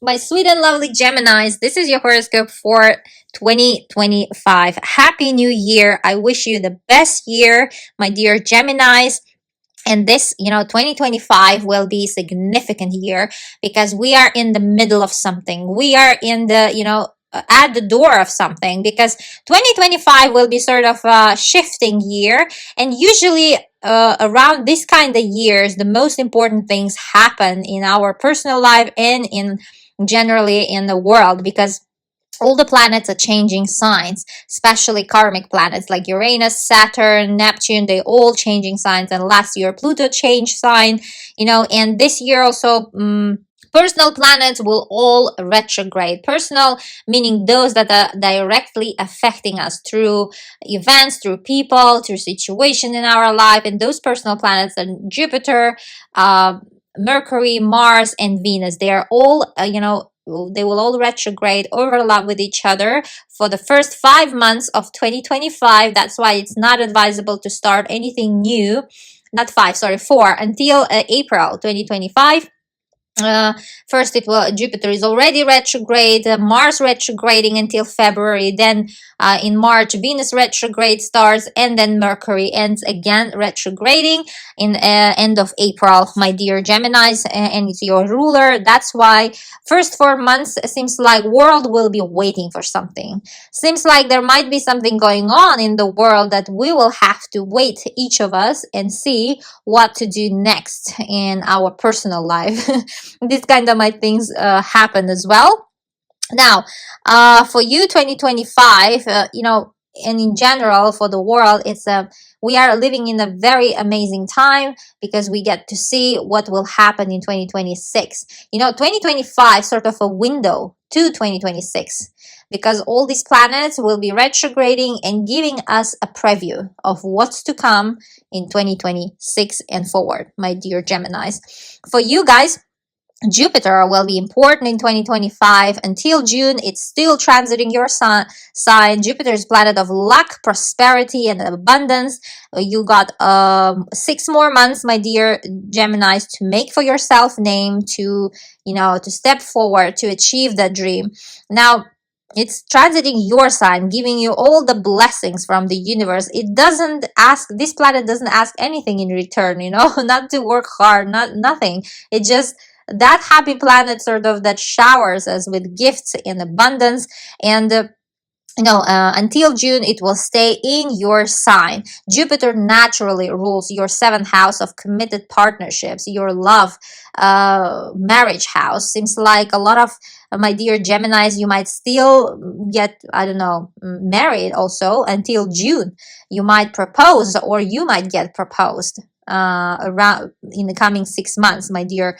My sweet and lovely Geminis, this is your horoscope for 2025. Happy New Year. I wish you the best year, my dear Geminis. And this, 2025 will be a significant year because we are in the middle of something. We are in the, at the door of something, because 2025 will be sort of a shifting year. And usually around this kind of years, the most important things happen in our personal life and in generally in the world, because all the planets are changing signs, especially karmic planets like Uranus, Saturn, Neptune. They all changing signs. And last year Pluto changed sign, and this year also personal planets will all retrograde. Personal meaning those that are directly affecting us through events, through people, through situation in our life. And those personal planets are Jupiter, Mercury, Mars, and Venus. They are all, they will all retrograde, overlap with each other for the first 5 months of 2025. That's why it's not advisable to start anything new. Not five, sorry, four, until April 2025. First it will Jupiter is already retrograde, Mars retrograding until February, then in March Venus retrograde starts, and then Mercury ends again retrograding in end of April, my dear Geminis, and it's your ruler. That's why first 4 months seems like world will be waiting for something. Seems like there might be something going on in the world that we will have to wait, each of us, and see what to do next in our personal life. This kind of my things happen as well. Now, for you, 2025, and in general for the world, it's we are living in a very amazing time because we get to see what will happen in 2026. 2025 sort of a window to 2026, because all these planets will be retrograding and giving us a preview of what's to come in 2026 and forward, my dear Geminis. For you guys, Jupiter will be important in 2025 until June. It's still transiting your sign. Jupiter is planet of luck, prosperity, and abundance. You got 6 more months, my dear Geminis, to make for yourself name, to to step forward, to achieve that dream. Now, it's transiting your sign, giving you all the blessings from the universe. It doesn't ask, this planet doesn't ask anything in return, not to work hard, nothing. It just, that happy planet sort of that showers us with gifts in abundance. And until June, it will stay in your sign. Jupiter naturally rules your 7th house of committed partnerships, your love, marriage house. Seems like a lot of my dear Geminis, you might still get, I don't know, married also until June. You might propose, or you might get proposed around in the coming 6 months, my dear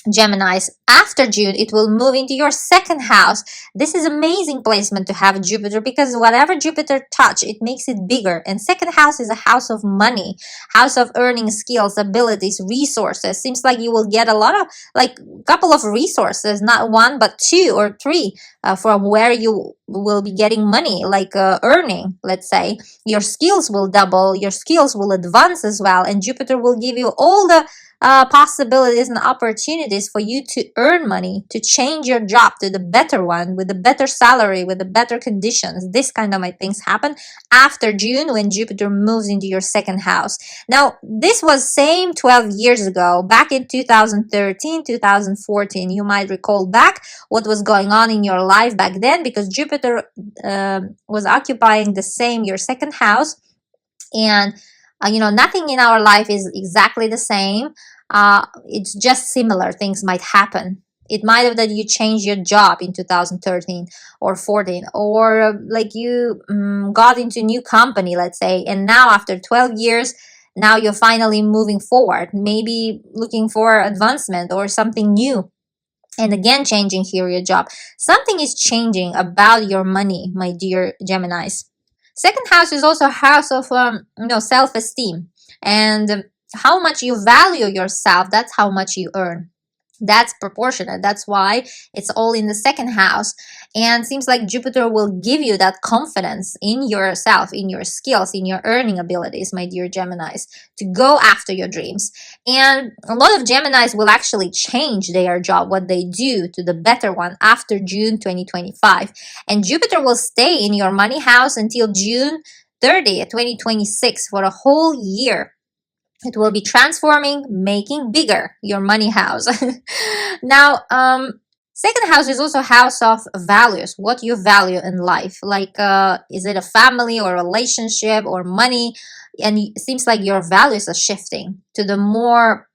Geminis. After June, it will move into your 2nd house. This is amazing placement to have Jupiter, because whatever Jupiter touch, it makes it bigger. And 2nd house is a house of money, house of earning skills, abilities, resources. Seems like you will get a lot of, like, couple of resources, not one but 2 or 3, from where you will be getting money, like earning, let's say. Your skills will double, your skills will advance as well, and Jupiter will give you all the possibilities and opportunities for you to earn money, to change your job to the better one, with a better salary, with the better conditions. This kind of things happen after June, when Jupiter moves into your 2nd house. Now, this was same 12 years ago, back in 2013, 2014. You might recall back what was going on in your life back then, because Jupiter was occupying the same, your 2nd house. And nothing in our life is exactly the same. It's just similar things might happen. It might have that you changed your job in 2013 or 14, or like you got into a new company, let's say, and now after 12 years, now you're finally moving forward, maybe looking for advancement or something new. And again, changing here your job. Something is changing about your money, my dear Geminis. 2nd house is also a house of self-esteem, and how much you value yourself, that's how much you earn. That's proportionate. That's why it's all in the second house. And seems like Jupiter will give you that confidence in yourself, in your skills, in your earning abilities, my dear Geminis, to go after your dreams. And a lot of Geminis will actually change their job, what they do, to the better one after June 2025. And Jupiter will stay in your money house until June 30th, 2026, for a whole year. It will be transforming, making bigger your money house. Now, second house is also house of values, what you value in life. Like, is it a family or relationship or money? And it seems like your values are shifting to the more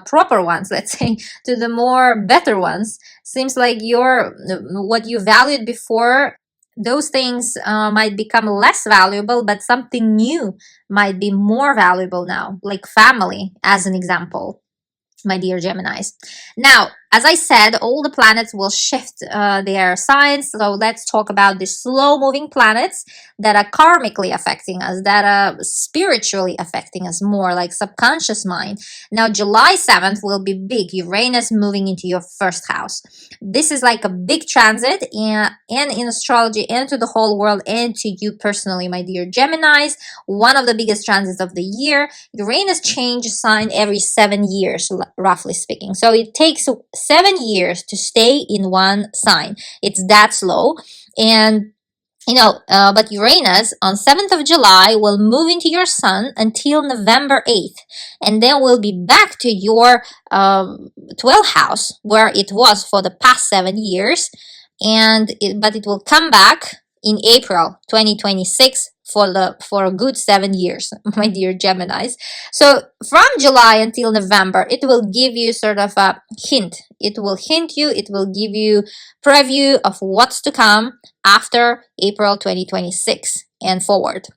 proper ones, let's say, to the more better ones. Seems like your what you valued before, those things might become less valuable, but something new might be more valuable now, like family, as an example, my dear Geminis. Now, as I said, all the planets will shift their signs. So let's talk about the slow moving planets that are karmically affecting us, that are spiritually affecting us more, like subconscious mind. Now, July 7th will be big. Uranus moving into your first house. This is like a big transit, and in astrology, and to the whole world, and to you personally, my dear Geminis, one of the biggest transits of the year. Uranus changes sign every 7 years, roughly speaking. So it takes 7 years to stay in one sign. It's that slow. And but Uranus on 7th of July will move into your sun until November 8th. And then we'll be back to your 12th house where it was for the past 7 years. But it will come back in April 2026 for a good 7 years, my dear Geminis. So from July until November, it will give you sort of a hint. It will hint you, it will give you preview of what's to come after April 2026 and forward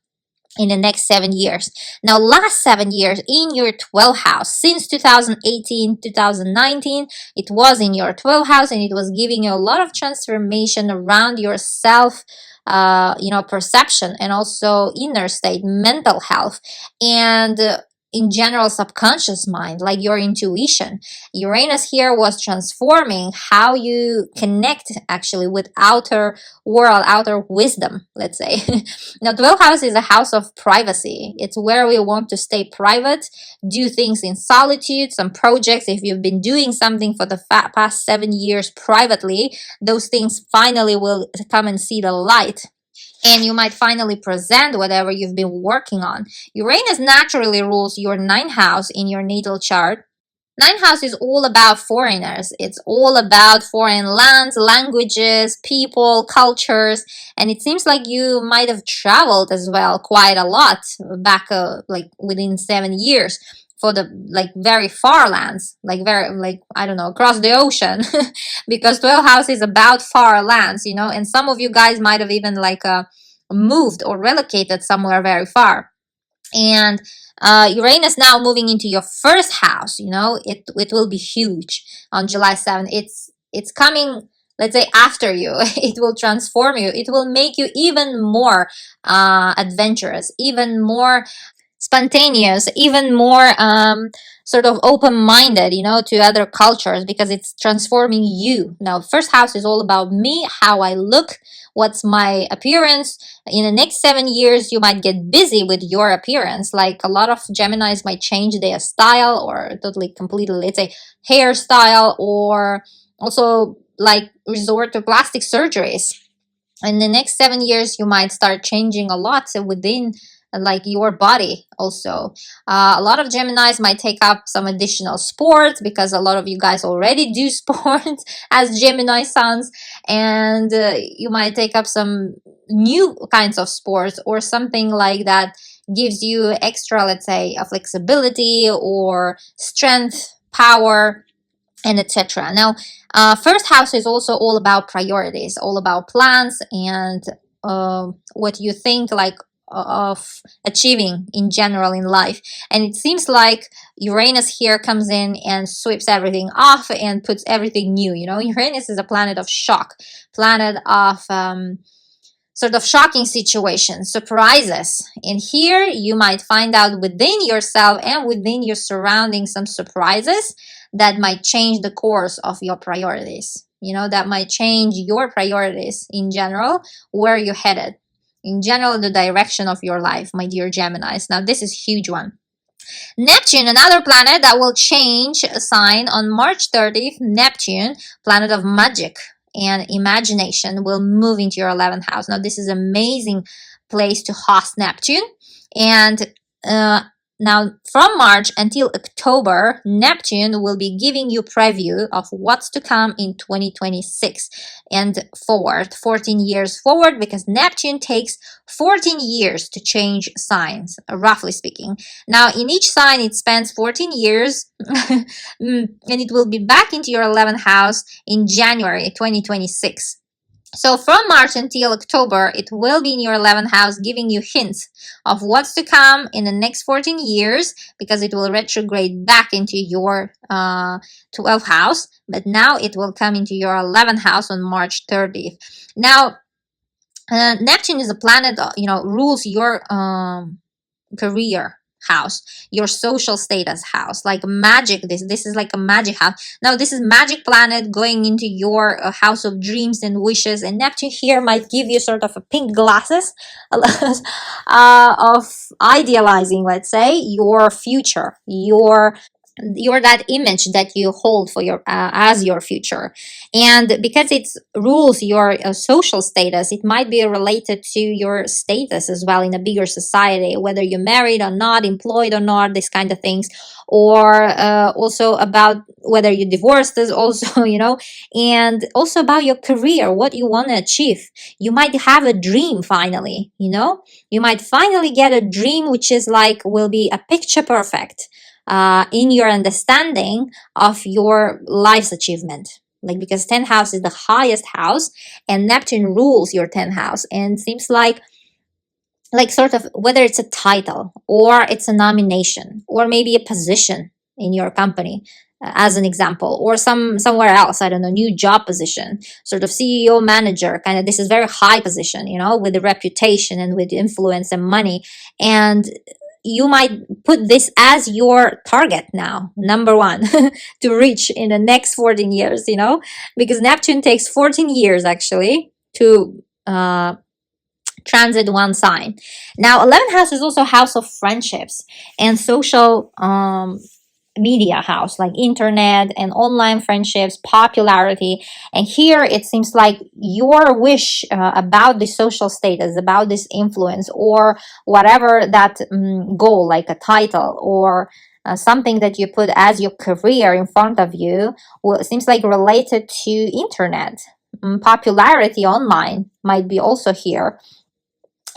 in the next 7 years. Now, last 7 years in your 12th house, since 2018, 2019, it was in your 12th house, and it was giving you a lot of transformation around yourself, perception, and also inner state, mental health, and in general subconscious mind, like your intuition. Uranus here was transforming how you connect actually with outer world, outer wisdom, let's say. Now, 12th house is a house of privacy. It's where we want to stay private, do things in solitude, some projects. If you've been doing something for the past 7 years privately, those things finally will come and see the light. And you might finally present whatever you've been working on. Uranus naturally rules your 9th house in your natal chart. 9th house is all about foreigners. It's all about foreign lands, languages, people, cultures. And it seems like you might have traveled as well quite a lot back like within 7 years for the like very far lands, like I don't know, across the ocean. Because 12th house is about far lands, and some of you guys might have even moved or relocated somewhere very far. And Uranus now moving into your first house, it will be huge on July 7th. It's coming, let's say, after you. It will transform you. It will make you even more adventurous, even more spontaneous, even more sort of open-minded, to other cultures, because it's transforming you. Now, first house is all about me, how I look, what's my appearance. In the next 7 years, you might get busy with your appearance. Like a lot of Geminis might change their style or totally, completely, let's say, hairstyle, or also like resort to plastic surgeries. In the next 7 years, you might start changing a lot within like your body also. A lot of Geminis might take up some additional sports, because a lot of you guys already do sports as Gemini sons, and you might take up some new kinds of sports or something like that gives you extra, let's say, flexibility or strength, power, and etc. Now, first house is also all about priorities, all about plans, and what you think of achieving in general in life. And it seems like Uranus here comes in and sweeps everything off and puts everything new. Uranus is a planet of shock, planet of sort of shocking situations, surprises. And here you might find out within yourself and within your surroundings some surprises that might change the course of your priorities. That might change your priorities in general, where you're headed, in general, the direction of your life, my dear Geminis. Now, this is a huge one. Neptune, another planet that will change a sign on March 30th. Neptune, planet of magic and imagination, will move into your 11th house. Now, this is an amazing place to host Neptune. And now, from March until October, Neptune will be giving you preview of what's to come in 2026 and forward, 14 years forward, because Neptune takes 14 years to change signs, roughly speaking. Now, in each sign, it spends 14 years, and it will be back into your 11th house in January 2026. So from March until October, it will be in your 11th house, giving you hints of what's to come in the next 14 years, because it will retrograde back into your 12th house. But now it will come into your 11th house on March 30th. Now, Neptune is a planet, rules your career house, your social status house, like magic. This is like a magic house. Now, this is magic planet going into your house of dreams and wishes, and Neptune here might give you sort of a pink glasses of idealizing, let's say, your future, your that image that you hold for your as your future. And because it rules your social status, it might be related to your status as well in a bigger society, whether you're married or not, employed or not, these kind of things, or also about whether you're divorced is also, and also about your career, what you want to achieve. You might have a dream finally, you might finally get a dream which is like will be a picture perfect in your understanding of your life's achievement. Like, because 10th house is the highest house, and Neptune rules your 10th house, and seems like sort of whether it's a title or it's a nomination or maybe a position in your company, as an example, or somewhere else, I don't know, new job position, sort of CEO, manager, kind of. This is very high position, with the reputation and with influence and money, and you might put this as your target now, number one, to reach in the next 14 years, because Neptune takes 14 years actually to transit one sign. Now, 11th house is also house of friendships and social media house, like internet and online friendships, popularity. And here it seems like your wish about the social status, about this influence, or whatever that goal, like a title or something that you put as your career in front of you, well, it seems like related to internet. Popularity online might be also here,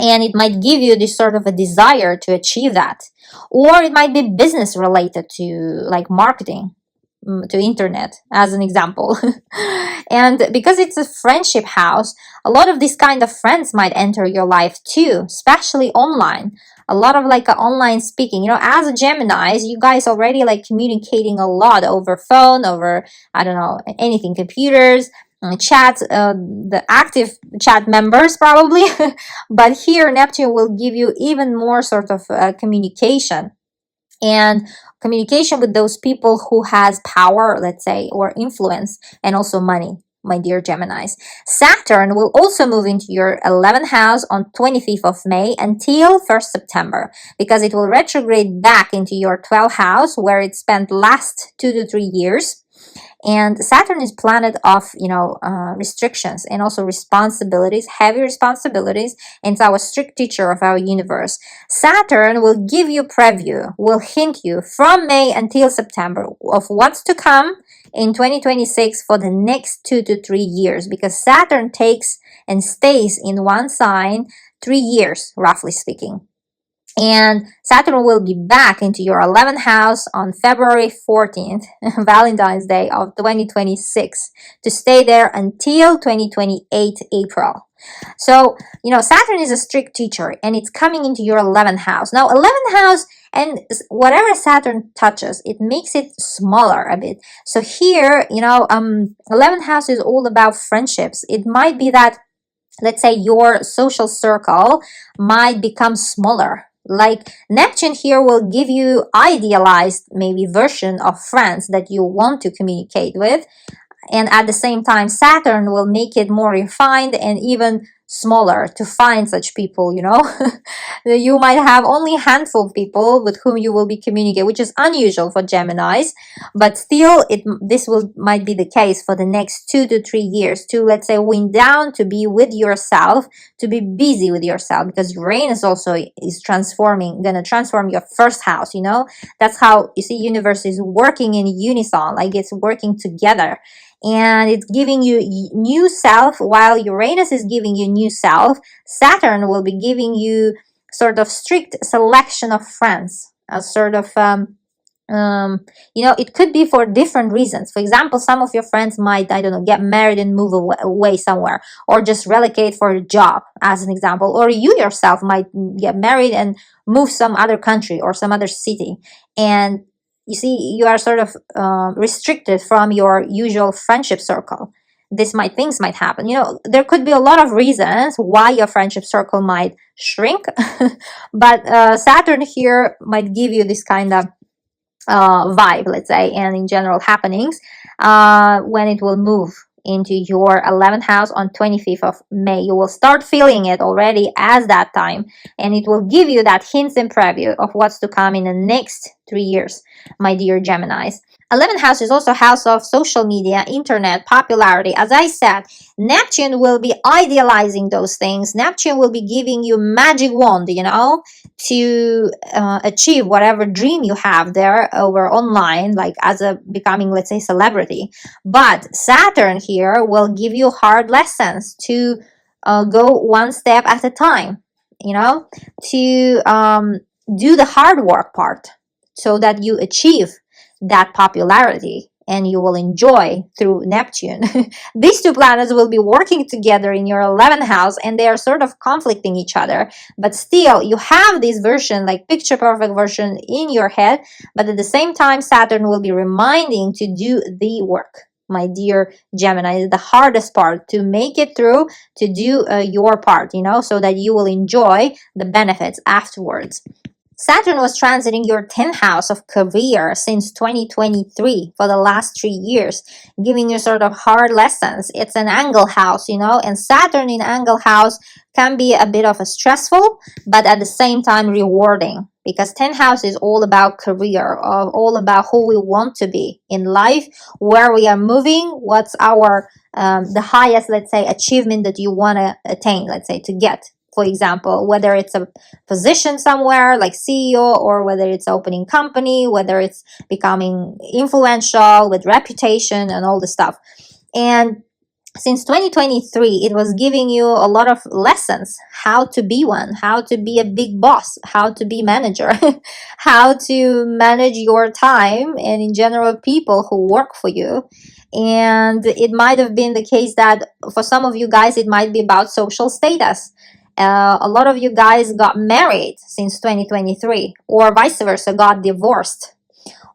and it might give you this sort of a desire to achieve that. Or it might be business related to, like, marketing to internet, as an example. And because it's a friendship house, a lot of these kind of friends might enter your life too, especially online. A lot of online speaking, as a Geminis, you guys already communicating a lot over phone, over, I don't know, anything, computers, chat, the active chat members probably. But here Neptune will give you even more sort of communication, and communication with those people who has power, let's say, or influence, and also money, my dear Geminis. Saturn will also move into your 11th house on 25th of May until 1st September, because it will retrograde back into your 12th house, where it spent last 2 to 3 years. And Saturn is planet of, restrictions and also responsibilities, heavy responsibilities, and it's our strict teacher of our universe. Saturn will give you preview, will hint you from May until September of what's to come in 2026 for the next 2 to 3 years, because Saturn takes and stays in one sign 3 years, roughly speaking. And Saturn will be back into your 11th house on February 14th, Valentine's Day of 2026, to stay there until 2028 April. So, Saturn is a strict teacher, and it's coming into your 11th house. Now, 11th house, and whatever Saturn touches, it makes it smaller a bit. So here, 11th house is all about friendships. It might be that, let's say, your social circle might become smaller. Like Neptune here will give you idealized maybe version of friends that you want to communicate with, and at the same time Saturn will make it more refined and even smaller to find such people, you know. You might have only a handful of people with whom you will be communicating, which is unusual for Geminis, but still this will might be the case for the next 2 to 3 years to, let's say, wind down, to be with yourself, to be busy with yourself, because Uranus also is gonna transform your first house, you know. That's how you see universe is working in unison, like it's working together, and it's giving you new self. While Uranus is giving you new self, Saturn will be giving you sort of strict selection of friends, a sort of you know, it could be for different reasons. For example, some of your friends might, I don't know, get married and move away somewhere, or just relocate for a job, as an example. Or you yourself might get married and move some other country or some other city, and you see, you are sort of restricted from your usual friendship circle. Things might happen. You know, there could be a lot of reasons why your friendship circle might shrink, but Saturn here might give you this kind of vibe, let's say, and in general happenings when it will move into your 11th house on 25th of May. You will start feeling it already as that time, and it will give you that hints and preview of what's to come in the next 3 years, my dear Geminis. 11th house is also house of social media, internet, popularity. As I said, Neptune will be idealizing those things. Neptune will be giving you magic wand, you know, to achieve whatever dream you have there over online, like as a becoming, let's say, celebrity. But Saturn here will give you hard lessons to go one step at a time, you know, to do the hard work part so that you achieve that popularity and you will enjoy through Neptune. These two planets will be working together in your 11th house, and they are sort of conflicting each other, but still you have this version, like picture perfect version in your head, but at the same time Saturn will be reminding to do the work, my dear Gemini. The hardest part, to make it through, to do your part, you know, so that you will enjoy the benefits afterwards. Saturn was transiting your 10th house of career since 2023 for the last 3 years, giving you sort of hard lessons. It's an angle house, you know, and Saturn in angle house can be a bit of a stressful, but at the same time rewarding, because 10th house is all about career, all about who we want to be in life, where we are moving, what's our the highest, let's say, achievement that you want to attain, let's say, to get. For example, whether it's a position somewhere like CEO, or whether it's opening company, whether it's becoming influential with reputation and all the stuff. And since 2023, it was giving you a lot of lessons, how to be one, how to be a big boss, how to be manager, how to manage your time, and in general people who work for you. And it might have been the case that for some of you guys, it might be about social status. A lot of you guys got married since 2023, or vice versa, got divorced,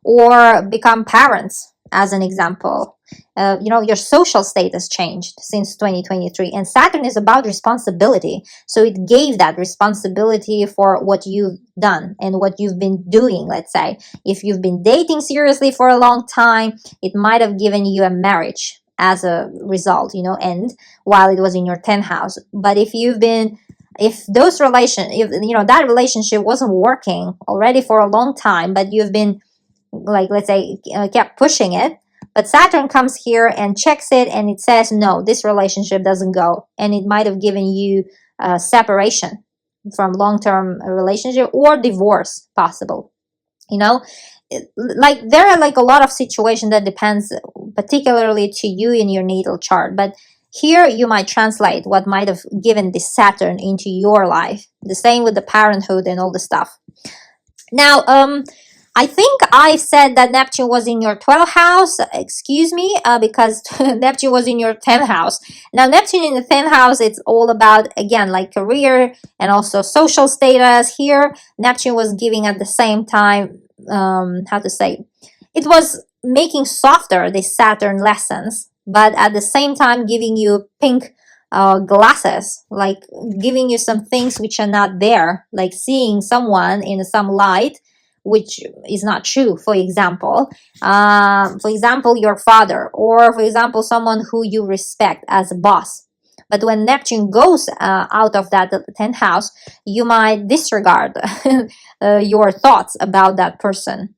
or become parents, as an example. You know, your social status changed since 2023, and Saturn is about responsibility. So it gave that responsibility for what you've done and what you've been doing. Let's say if you've been dating seriously for a long time, it might have given you a marriage as a result, you know, and while it was in your 10th house. But if you know, that relationship wasn't working already for a long time, but you've been, like, let's say, kept pushing it, but Saturn comes here and checks it, and it says, no, this relationship doesn't go, and it might have given you separation from long-term relationship, or divorce possible, you know. Like, there are like a lot of situations that depends particularly to you in your natal chart, but here you might translate what might have given this Saturn into your life. The same with the parenthood and all the stuff. Now, I think I said that Neptune was in your 12th house. Excuse me, because Neptune was in your 10th house. Now, Neptune in the 10th house, it's all about, again, like career and also social status. Here, Neptune was giving at the same time, how to say, it was making softer the Saturn lessons, but at the same time giving you pink glasses, like giving you some things which are not there, like seeing someone in some light which is not true. For example, your father, or for example, someone who you respect as a boss. But when Neptune goes out of that 10th house, you might disregard your thoughts about that person.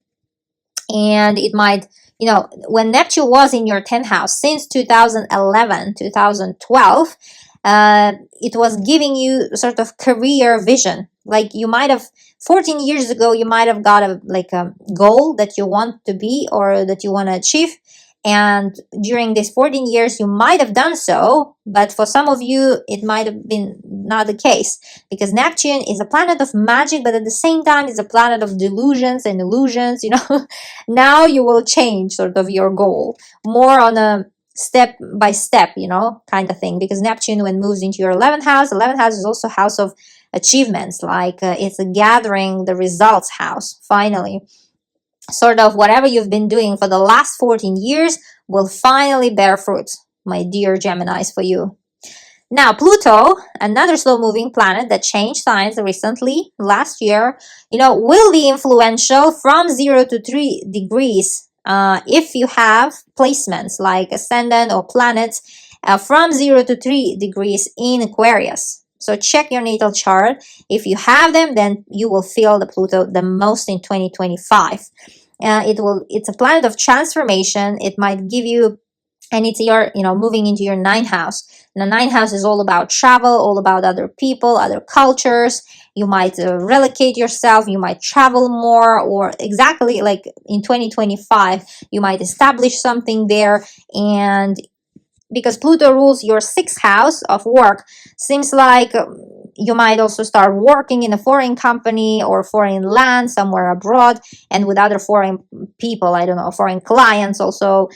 And it might, when Neptune was in your 10th house since 2011, 2012, it was giving you sort of career vision. Like you might have, 14 years ago, you might have got a goal that you want to be or that you want to achieve. And during these 14 years, you might have done so, but for some of you, it might have been not the case, because Neptune is a planet of magic, but at the same time, it's a planet of delusions and illusions. Now you will change sort of your goal more on a step by step, kind of thing, because Neptune, when moves into your 11th house is also house of achievements, like it's a gathering the results house. Finally, sort of whatever you've been doing for the last 14 years will finally bear fruit, my dear Geminis, for you. Now, Pluto, another slow-moving planet that changed signs recently, last year, will be influential from 0 to 3 degrees if you have placements like ascendant or planets from 0 to 3 degrees in Aquarius. So check your natal chart. If you have them, then you will feel the Pluto the most in 2025. It's a planet of transformation. It might give you, and it's your, moving into your 9th house. And the 9th house is all about travel, all about other people, other cultures. You might relocate yourself, you might travel more, or exactly like in 2025, you might establish something there. And because Pluto rules your 6th house of work, seems like you might also start working in a foreign company or foreign land somewhere abroad, and with other foreign people, I don't know, foreign clients also,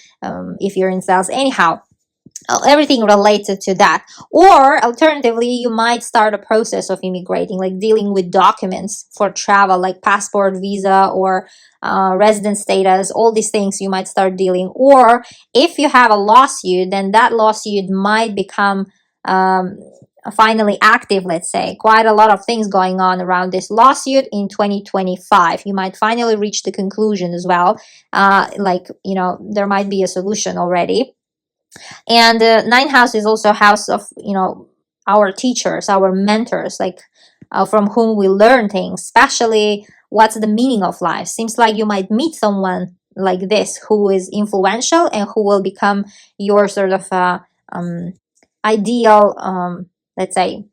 if you're in sales. Anyhow, everything related to that. Or alternatively, you might start a process of immigrating, like dealing with documents for travel, like passport, visa, or resident status. All these things you might start dealing. Or if you have a lawsuit, then that lawsuit might become finally active. Let's say quite a lot of things going on around this lawsuit in 2025. You might finally reach the conclusion as well. There might be a solution already. And the 9th house is also a house of, our teachers, our mentors, like from whom we learn things, especially what's the meaning of life. Seems like you might meet someone like this who is influential and who will become your sort of ideal, let's say,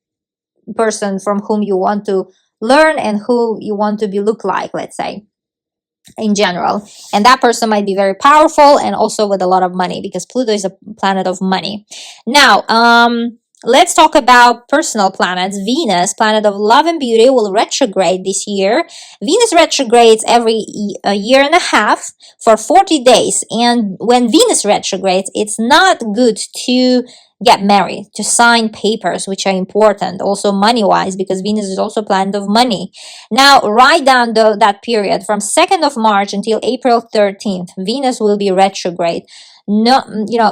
person from whom you want to learn and who you want to be look like, let's say, in general. And that person might be very powerful and also with a lot of money, because Pluto is a planet of money. Now, let's talk about personal planets. Venus, planet of love and beauty, will retrograde this year. Venus retrogrades every year and a half for 40 days. And when Venus retrogrades, it's not good to get married, to sign papers, which are important, also money-wise, because Venus is also a planet of money. Now, write down that period from 2nd of March until April 13th. Venus will be retrograde. No,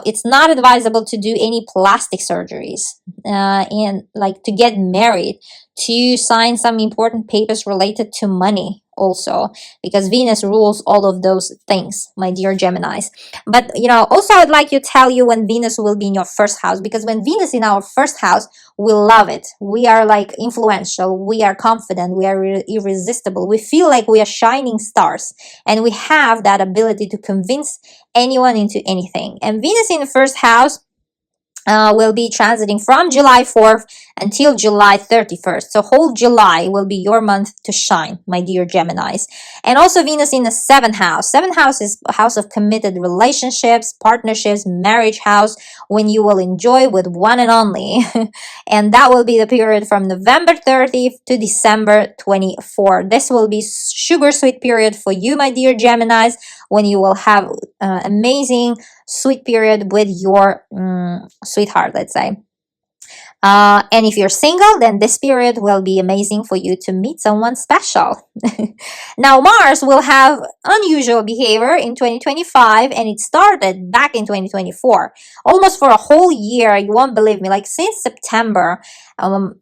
it's not advisable to do any plastic surgeries and like to get married, to sign some important papers related to money also, because Venus rules all of those things, my dear Geminis. But also I'd like to tell you when Venus will be in your 1st house, because when Venus in our 1st house, we love it. We are like influential, we are confident, we are irresistible, we feel like we are shining stars, and we have that ability to convince anyone into anything. And Venus in the 1st house will be transiting from July 4th until July 31st. So whole July will be your month to shine, my dear Geminis. And also Venus in the 7th house. 7th house is a house of committed relationships, partnerships, marriage house, when you will enjoy with one and only. And that will be the period from November 30th to December 24th. This will be sugar sweet period for you, my dear Geminis, when you will have amazing sweet period with your sweetheart, let's say. And if you're single, then this period will be amazing for you to meet someone special. Now, Mars will have unusual behavior in 2025, and it started back in 2024. Almost for a whole year, you won't believe me. Like since September,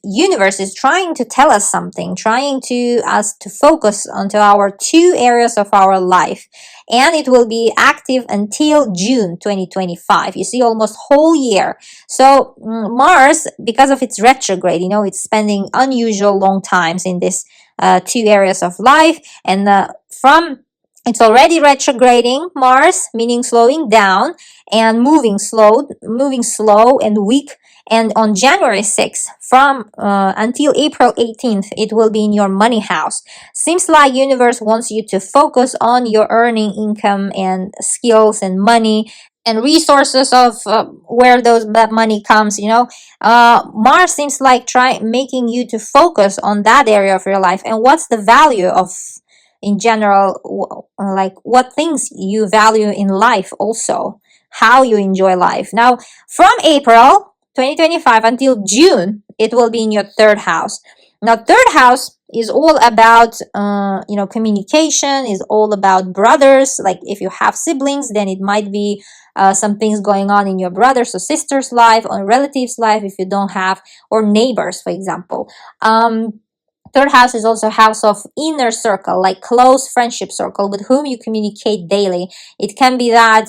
universe is trying to tell us something, trying to us to focus onto our two areas of our life, and it will be active until June 2025. You see, almost whole year. So Mars, because of its retrograde, it's spending unusual long times in this two areas of life, and from it's already retrograding Mars, meaning slowing down and moving slow and weak. And on January 6th, from until April 18th, it will be in your money house. Seems like universe wants you to focus on your earning income and skills and money and resources of where that money comes. Mars seems like making you to focus on that area of your life, and what's the value of in general, like what things you value in life, also how you enjoy life. Now, from April 2025 until June, it will be in your third house. Now, third house is all about communication, is all about brothers. Like if you have siblings, then it might be some things going on in your brother's or sister's life, or relatives' life if you don't have, or neighbors, for example. Third house is also a house of inner circle, like close friendship circle with whom you communicate daily. It can be that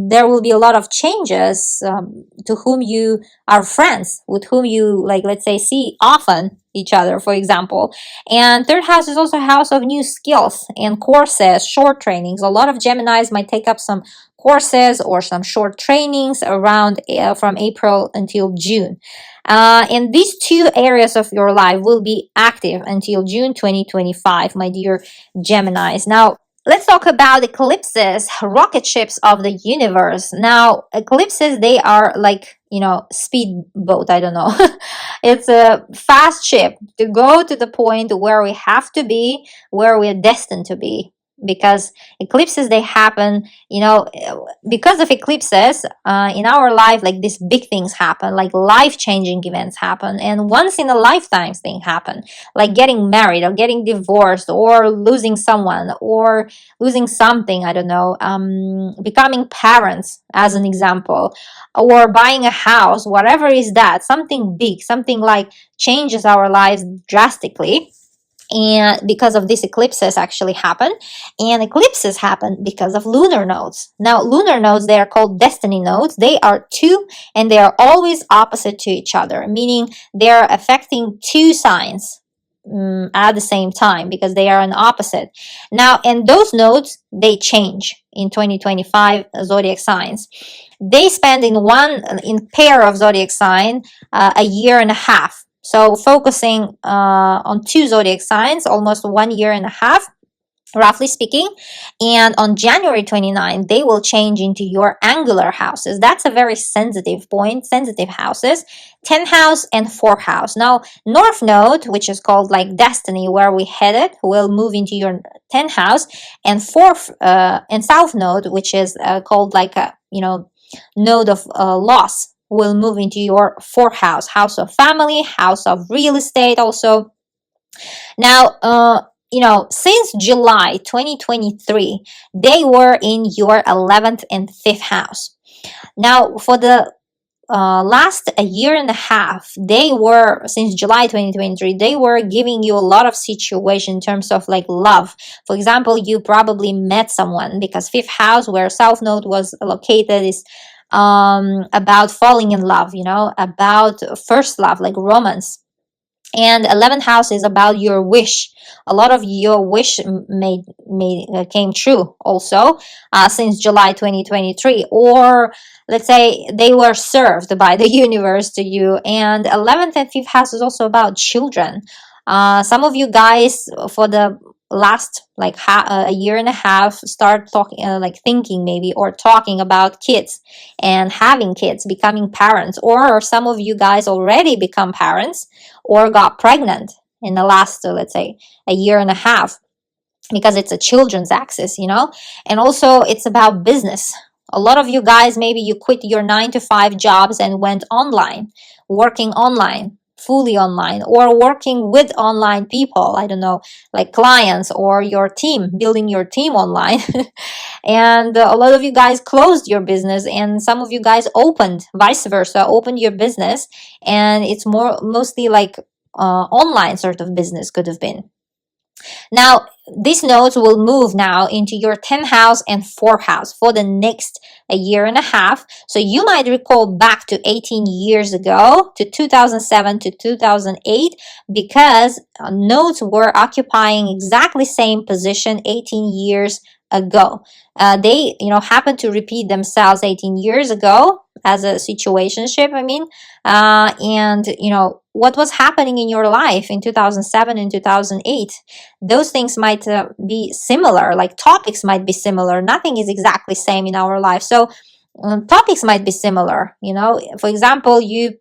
there will be a lot of changes to whom you are friends, with whom you, like, let's say, see often each other, for example. And third house is also a house of new skills and courses, short trainings. A lot of Geminis might take up some courses or some short trainings around from April until June. And these two areas of your life will be active until June 2025, my dear Geminis. Now, let's talk about eclipses, rocket ships of the universe. Now, eclipses, they are like, speedboat. I don't know. It's a fast ship to go to the point where we have to be, where we're destined to be. Because eclipses, they happen, because of eclipses in our life, like these big things happen, like life-changing events happen, and once in a lifetime thing happen, like getting married or getting divorced or losing someone or losing something, I don't know, becoming parents as an example, or buying a house, whatever is that, something big, something like changes our lives drastically. And because of these eclipses actually happen, and eclipses happen because of lunar nodes. Now, lunar nodes, they are called destiny nodes. They are two, and they are always opposite to each other, meaning they are affecting two signs at the same time, because they are an opposite. Now, and those nodes, they change in 2025 zodiac signs. They spend in pair of zodiac sign a year and a half. So focusing on two zodiac signs, almost 1 year and a half, roughly speaking. And on January 29, they will change into your angular houses. That's a very sensitive point, sensitive houses, 10th house and 4th house. Now, North Node, which is called like destiny, where we headed, will move into your 10th house, and South Node, which is called like a, node of loss, will move into your 4th house, house of family, house of real estate also. Now, since July 2023, they were in your 11th and 5th house. Now, for the last a year and a half, since July 2023, they were giving you a lot of situation in terms of like love. For example, you probably met someone, because 5th house, where South Node was located, is about falling in love, about first love, like romance. And 11th house is about your wish. A lot of your wish came true also since July 2023, or let's say they were served by the universe to you. And 11th and 5th house is also about children. Some of you guys, for the last like a year and a half, start talking, like thinking maybe, or talking about kids and having kids, becoming parents, or some of you guys already become parents or got pregnant in the last, let's say, a year and a half, because it's a children's axis, and also it's about business. A lot of you guys, maybe you quit your 9 to 5 jobs and went online, working online, fully online, or working with online people. I don't know, like clients or your team, building your team online. And a lot of you guys closed your business, and some of you guys opened, vice versa, opened your business, and it's mostly like online sort of business could have been. Now, these nodes will move now into your 10th house and 4th house for the next a year and a half. So you might recall back to 18 years ago, to 2007 to 2008, because nodes were occupying exactly same position 18 years ago. They, happened to repeat themselves 18 years ago as a situationship, I mean. And, what was happening in your life in 2007 and 2008? Those things might be similar, like topics might be similar. Nothing is exactly same in our life. So topics might be similar. For example, you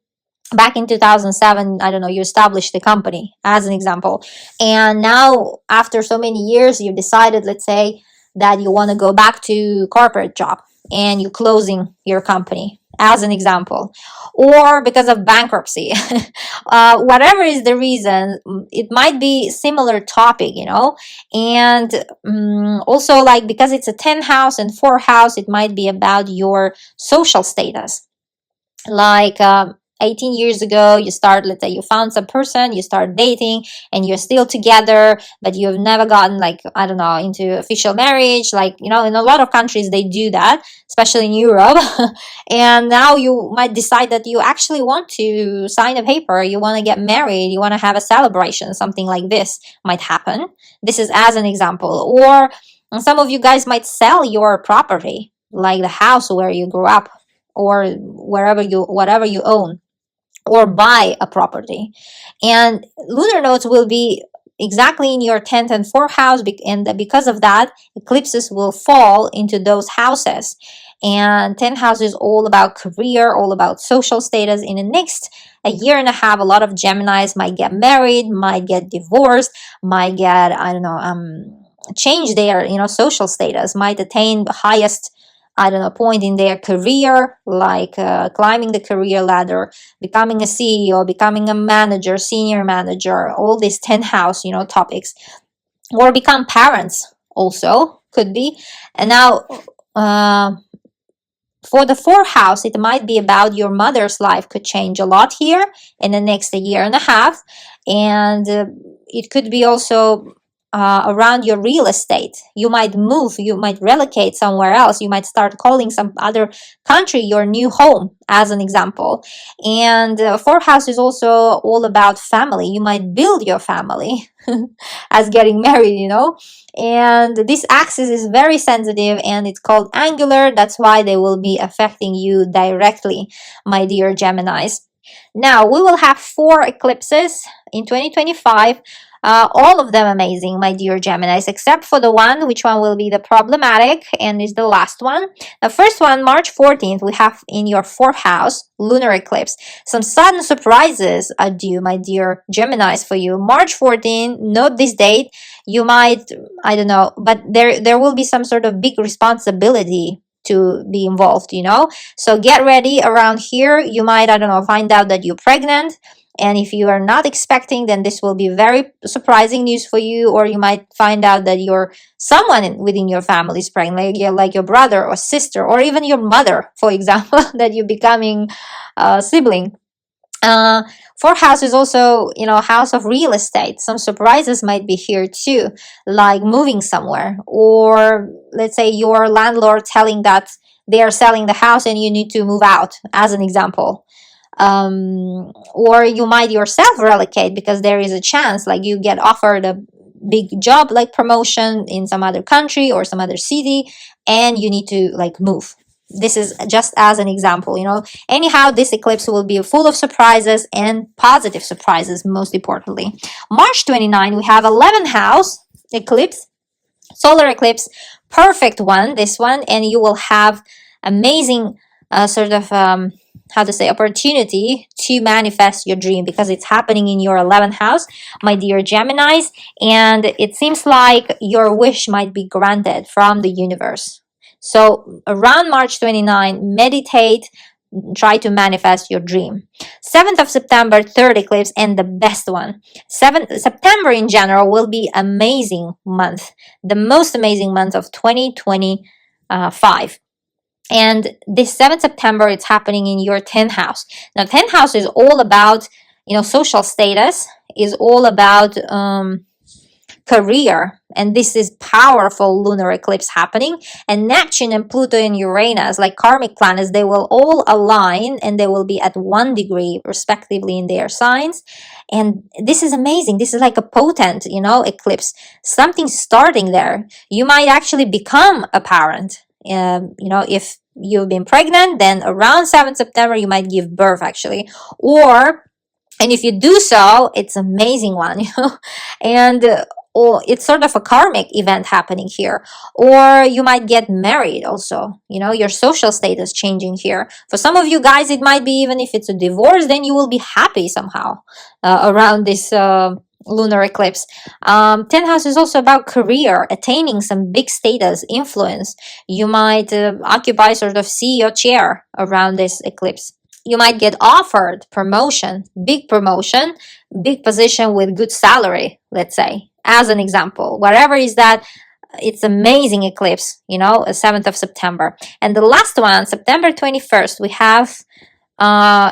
back in 2007, I don't know, you established the company as an example. And now after so many years, you decided, let's say, that you want to go back to corporate job and you're closing your company as an example, or because of bankruptcy. Whatever is the reason, it might be similar topic, and also, like, because it's a 10 house and 4 house, it might be about your social status. Like 18 years ago, you start, let's say you found some person, you start dating, and you're still together, but you've never gotten, like, I don't know, into official marriage. Like, in a lot of countries they do that, especially in Europe. And now you might decide that you actually want to sign a paper, you want to get married, you want to have a celebration. Something like this might happen. This is as an example. Or some of you guys might sell your property, like the house where you grew up, or whatever you own, or buy a property. And lunar nodes will be exactly in your 10th and 4th house, and because of that, eclipses will fall into those houses. And 10th house is all about career, all about social status. In the next a year and a half, a lot of Geminis might get married, might get divorced, might get, I don't know, change their social status, might attain the highest, I don't know, point in their career, like climbing the career ladder, becoming a CEO, becoming a manager, senior manager, all these 10 house, topics, or become parents also could be. And now, for the 4th house, it might be about your mother's life could change a lot here in the next year and a half. And it could be also around your real estate. You might move, you might relocate somewhere else, you might start calling some other country your new home, as an example. And 4th house is also all about family. You might build your family as getting married, and this axis is very sensitive and it's called angular. That's why they will be affecting you directly, my dear Geminis. Now, we will have 4 eclipses in 2025. All of them amazing, my dear Geminis, except for the one, which one will be the problematic and is the last one. The first one, March 14th, we have in your 4th house, lunar eclipse. Some sudden surprises are due, my dear Geminis, for you. March 14th, note this date. You might, I don't know, but there will be some sort of big responsibility to be involved, So get ready around here. You might, I don't know, find out that you're pregnant. And if you are not expecting, then this will be very surprising news for you. Or you might find out that someone within your family is pregnant, like your brother or sister, or even your mother, for example, that you're becoming a sibling. 4th house is also, house of real estate. Some surprises might be here too, like moving somewhere, or let's say your landlord telling that they are selling the house and you need to move out, as an example. Or you might yourself relocate because there is a chance, like you get offered a big job, like promotion in some other country or some other city, and you need to like move. This is just as an example, Anyhow, this eclipse will be full of surprises and positive surprises, most importantly. March 29, we have 11th house eclipse, solar eclipse, perfect one, this one, and you will have amazing opportunity to manifest your dream because it's happening in your 11th house, my dear Geminis, and it seems like your wish might be granted from the universe. So around March 29, meditate, try to manifest your dream. 7th of September, third eclipse, and the best one. 7th September in general will be amazing month, the most amazing month of 2025. And this 7th September, it's happening in your 10th house. Now, 10th house is all about, social status, is all about career, and this is powerful lunar eclipse happening. And Neptune and Pluto and Uranus, like karmic planets, they will all align and they will be at 1 degree respectively in their signs. And this is amazing. This is like a potent, eclipse, something starting there. You might actually become a parent. If you've been pregnant, then around 7th September you might give birth actually, and if you do so, it's amazing one, and or it's sort of a karmic event happening here. Or you might get married also, your social status changing here. For some of you guys, it might be even if it's a divorce, then you will be happy somehow around this lunar eclipse. 10th house is also about career, attaining some big status, influence. You might occupy sort of CEO chair around this eclipse. You might get offered promotion, big position with good salary, let's say, as an example. Whatever is that, it's amazing eclipse, 7th of September. And the last one, September 21st, we have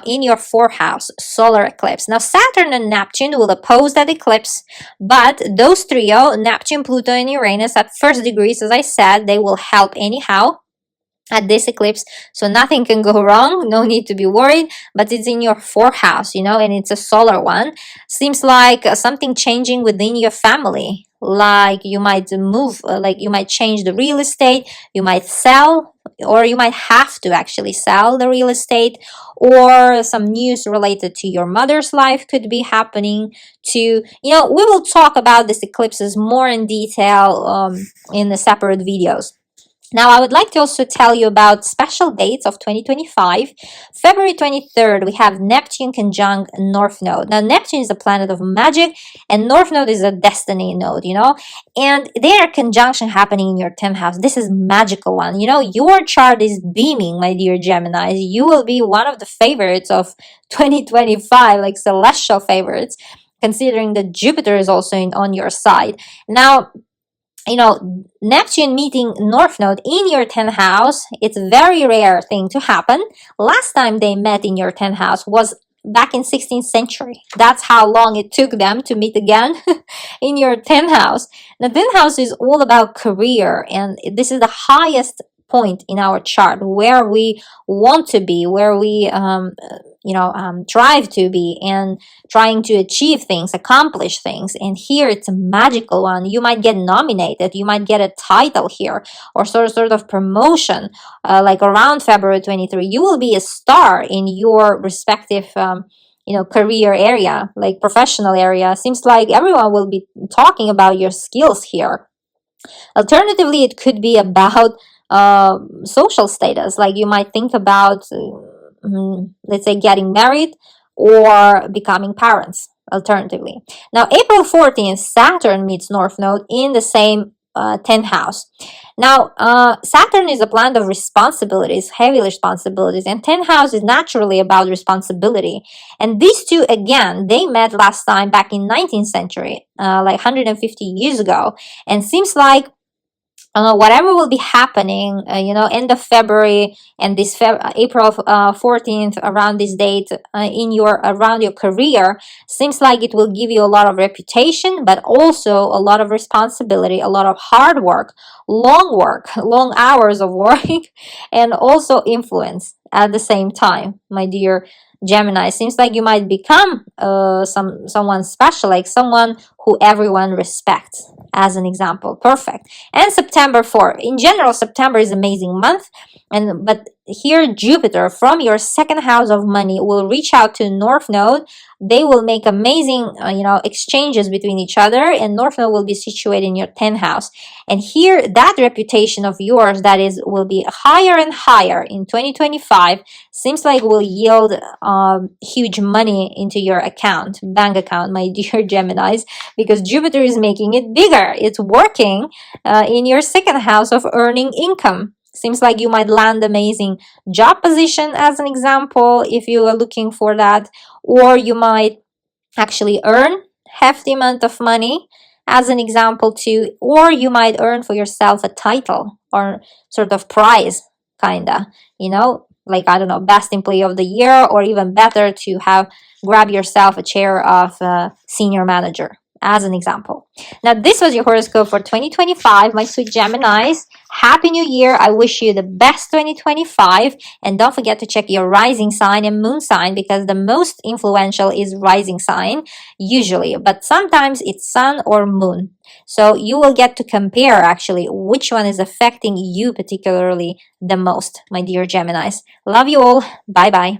in your 4th house, solar eclipse. Now, Saturn and Neptune will oppose that eclipse, but those trio, Neptune, Pluto, and Uranus at first degrees, as I said, they will help anyhow at this eclipse, so nothing can go wrong, no need to be worried. But it's in your 4th house, and it's a solar one. Seems like something changing within your family, like you might move, like you might change the real estate, you might sell, or you might have to actually sell the real estate, or some news related to your mother's life could be happening too. We will talk about these eclipses more in detail in the separate videos. Now, I would like to also tell you about special dates of 2025. February 23rd, we have Neptune conjunct North Node. Now, Neptune is a planet of magic, and North Node is a destiny node, and their conjunction happening in your 10th house. This is magical one. Your chart is beaming, my dear Geminis. You will be one of the favorites of 2025, like celestial favorites, considering that Jupiter is also on your side. Now, Neptune meeting North Node in your 10th house, it's a very rare thing to happen. Last time they met in your 10th house was back in 16th century. That's how long it took them to meet again in your 10th house. The 10th house is all about career, and this is the highest point in our chart where we want to be, where we strive to be, and trying to achieve things, accomplish things. And here it's a magical one. You might get nominated, you might get a title here, or sort of promotion, like around February 23. You will be a star in your respective career area, like professional area. Seems like everyone will be talking about your skills here. Alternatively, it could be about social status, like you might think about let's say getting married or becoming parents, alternatively. Now, April 14th, Saturn meets North Node in the same 10th house. Now, Saturn is a planet of responsibilities, heavy responsibilities, and 10th house is naturally about responsibility. And these two, again, they met last time back in 19th century, like 150 years ago, and seems like whatever will be happening, end of February and this April 14th, around this date, around your career, seems like it will give you a lot of reputation, but also a lot of responsibility, a lot of hard work, long hours of work, and also influence at the same time, my dear Gemini. Seems like you might become someone special, like someone who everyone respects, as an example. Perfect. And September 4. In general, September is an amazing month, but here Jupiter from your 2nd house of money will reach out to North Node. They will make amazing exchanges between each other, and North Node will be situated in your 10th house. And here, that reputation of yours will be higher and higher in 2025, seems like will yield huge money into your bank account, my dear Geminis, because Jupiter is making it bigger. It's working in your 2nd house of earning income. Seems like you might land amazing job position, as an example, if you are looking for that, or you might actually earn hefty amount of money, as an example too, or you might earn for yourself a title or sort of prize, kinda, like, I don't know, best employee of the year, or even better, to have grab yourself a chair of senior manager, as an example. Now, this was your horoscope for 2025, my sweet Geminis. Happy New Year. I wish you the best 2025. And don't forget to check your rising sign and moon sign, because the most influential is rising sign, usually, but sometimes it's sun or moon. So you will get to compare actually which one is affecting you particularly the most, my dear Geminis. Love you all. Bye bye.